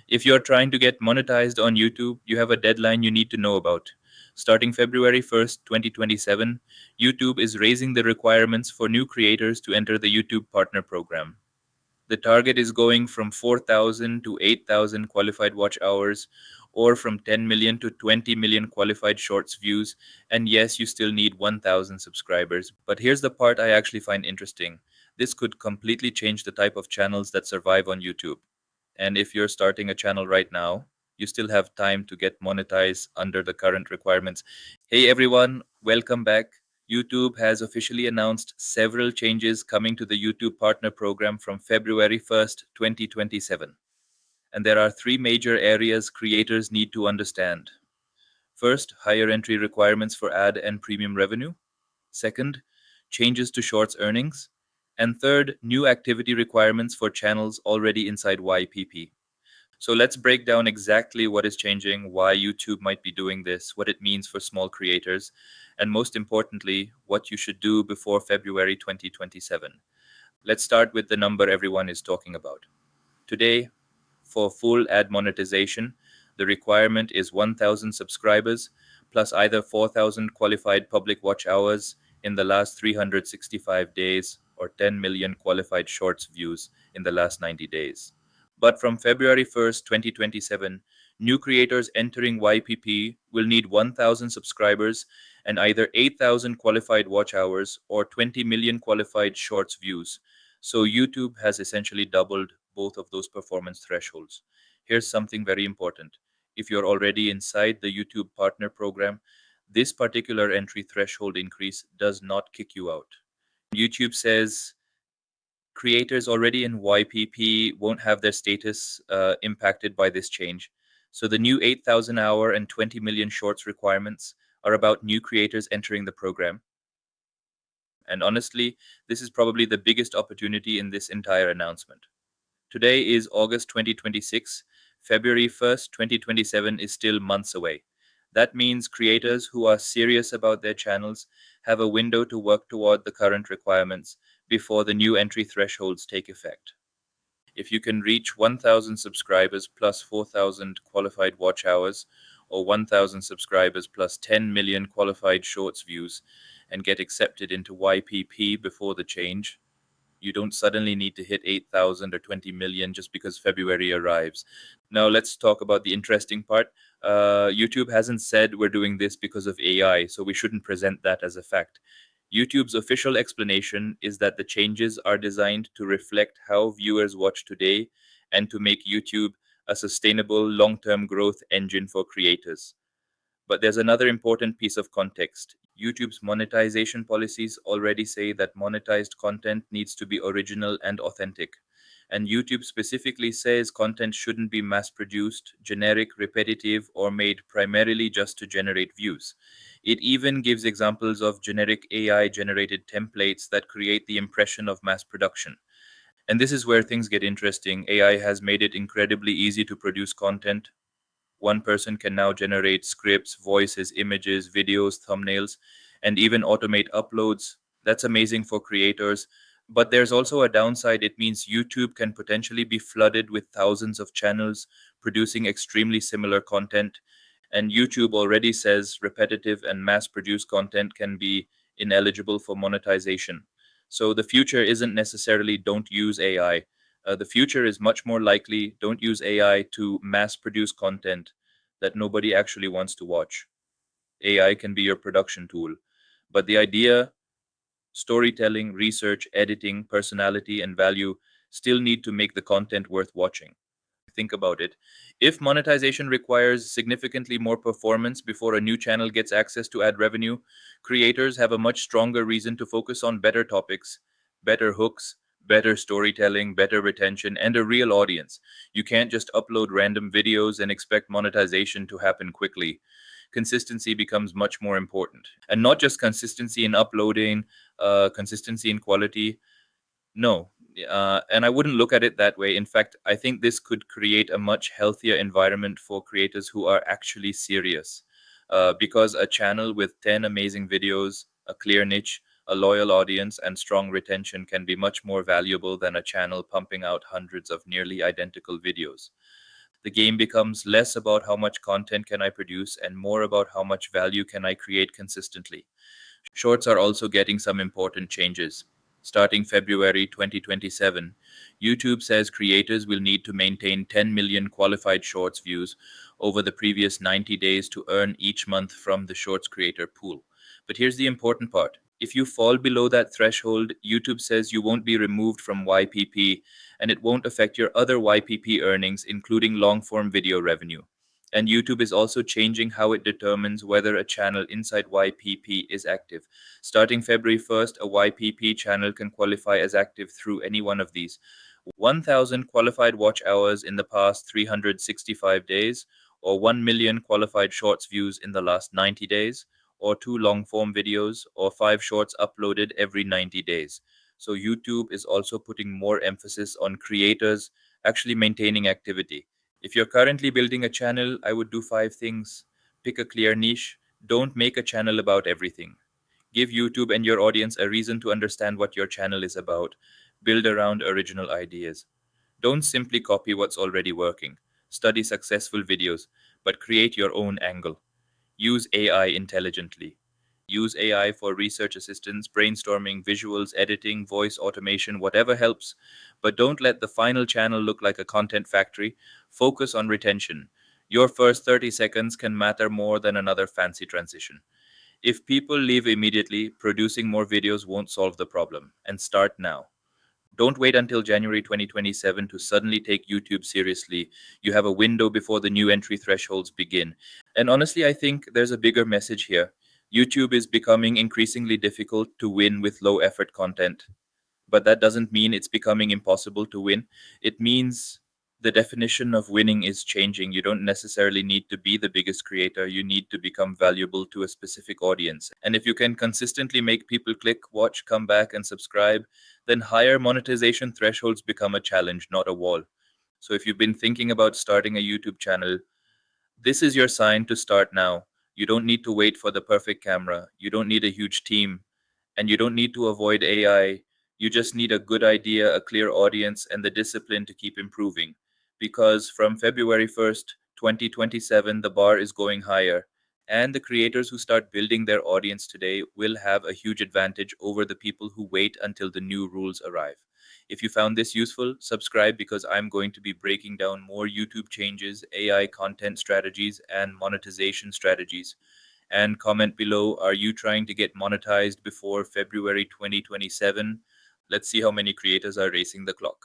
If you're trying to get monetized on YouTube, you have a deadline you need to know about. Starting February 1st, 2027, YouTube is raising the requirements for new creators to enter the YouTube Partner Program. The target is going from 4,000 to 8,000 qualified watch hours, or from 10 million to 20 million qualified shorts views. And yes, you still need 1,000 subscribers. But here's the part I actually find interesting. This could completely change the type of channels that survive on YouTube. And if you're starting a channel right now, you still have time to get monetized under the current requirements. Hey everyone, welcome back. YouTube has officially announced several changes coming to the YouTube Partner Program from February 1st, 2027. And there are three major areas creators need to understand. First, higher entry requirements for ad and premium revenue. Second, changes to Shorts earnings. And third, new activity requirements for channels already inside YPP. So let's break down exactly what is changing, why YouTube might be doing this, what it means for small creators, and most importantly, what you should do before February 2027. Let's start with the number everyone is talking about. Today, for full ad monetization, the requirement is 1,000 subscribers plus either 4,000 qualified public watch hours in the last 365 days or 10 million qualified shorts views in the last 90 days. But from February 1st, 2027, new creators entering YPP will need 1,000 subscribers and either 8,000 qualified watch hours or 20 million qualified shorts views. So YouTube has essentially doubled both of those performance thresholds. Here's something very important. If you're already inside the YouTube Partner Program, this particular entry threshold increase does not kick you out. YouTube says creators already in YPP won't have their status impacted by this change. So the new 8,000 hour and 20 million shorts requirements are about new creators entering the program. And honestly, this is probably the biggest opportunity in this entire announcement. Today is August 2026. February 1st, 2027 is still months away. That means creators who are serious about their channels have a window to work toward the current requirements before the new entry thresholds take effect. If you can reach 1,000 subscribers plus 4,000 qualified watch hours, or 1,000 subscribers plus 10 million qualified shorts views, and get accepted into YPP before the change, you don't suddenly need to hit 8,000 or 20 million just because February arrives. Now, let's talk about the interesting part. YouTube hasn't said we're doing this because of AI, so we shouldn't present that as a fact. YouTube's official explanation is that the changes are designed to reflect how viewers watch today and to make YouTube a sustainable long term growth engine for creators. But there's another important piece of context. YouTube's monetization policies already say that monetized content needs to be original and authentic. And YouTube specifically says content shouldn't be mass produced, generic, repetitive, or made primarily just to generate views. It even gives examples of generic AI generated templates that create the impression of mass production. And this is where things get interesting. AI has made it incredibly easy to produce content. One person can now generate scripts, voices, images, videos, thumbnails, and even automate uploads. That's amazing for creators. But there's also a downside. It means YouTube can potentially be flooded with thousands of channels producing extremely similar content. And YouTube already says repetitive and mass produced content can be ineligible for monetization. So the future isn't necessarily don't use AI. The future is much more likely don't use AI to mass produce content that nobody actually wants to watch. AI can be your production tool. But the idea, storytelling, research, editing, personality, and value still need to make the content worth watching. Think about it. If monetization requires significantly more performance before a new channel gets access to ad revenue, creators have a much stronger reason to focus on better topics, better hooks, better storytelling, better retention, and a real audience. You can't just upload random videos and expect monetization to happen quickly. Consistency becomes much more important. And not just consistency in uploading, consistency in quality, no, and I wouldn't look at it that way. In fact, I think this could create a much healthier environment for creators who are actually serious. Because a channel with 10 amazing videos, a clear niche, a loyal audience, and strong retention can be much more valuable than a channel pumping out hundreds of nearly identical videos. The game becomes less about how much content can I produce and more about how much value can I create consistently. Shorts are also getting some important changes. Starting February 2027, YouTube says creators will need to maintain 10 million qualified Shorts views over the previous 90 days to earn each month from the Shorts creator pool. But here's the important part. If you fall below that threshold, YouTube says you won't be removed from YPP and it won't affect your other YPP earnings, including long form video revenue. And YouTube is also changing how it determines whether a channel inside YPP is active. Starting February 1st, a YPP channel can qualify as active through any one of these: 1,000 qualified watch hours in the past 365 days, or 1 million qualified shorts views in the last 90 days, or 2 long form videos, or 5 shorts uploaded every 90 days. So YouTube is also putting more emphasis on creators actually maintaining activity. If you're currently building a channel, I would do 5 things. Pick a clear niche. Don't make a channel about everything. Give YouTube and your audience a reason to understand what your channel is about. Build around original ideas. Don't simply copy what's already working. Study successful videos, but create your own angle. Use AI intelligently. Use AI for research assistance, brainstorming, visuals, editing, voice automation, whatever helps. But don't let the final channel look like a content factory. Focus on retention. Your first 30 seconds can matter more than another fancy transition. If people leave immediately, producing more videos won't solve the problem. And start now. Don't wait until January 2027 to suddenly take YouTube seriously. You have a window before the new entry thresholds begin. And honestly, I think there's a bigger message here. YouTube is becoming increasingly difficult to win with low effort content, but that doesn't mean it's becoming impossible to win. It means the definition of winning is changing. You don't necessarily need to be the biggest creator, you need to become valuable to a specific audience. And if you can consistently make people click, watch, come back, and subscribe, then higher monetization thresholds become a challenge, not a wall. So if you've been thinking about starting a YouTube channel, this is your sign to start now. You don't need to wait for the perfect camera. You don't need a huge team, and you don't need to avoid AI. You just need a good idea, a clear audience, and the discipline to keep improving. Because from February 1st, 2027, the bar is going higher, and the creators who start building their audience today will have a huge advantage over the people who wait until the new rules arrive. If you found this useful, subscribe because I'm going to be breaking down more YouTube changes, AI content strategies, and monetization strategies. And comment below, are you trying to get monetized before February 2027? Let's see how many creators are racing the clock.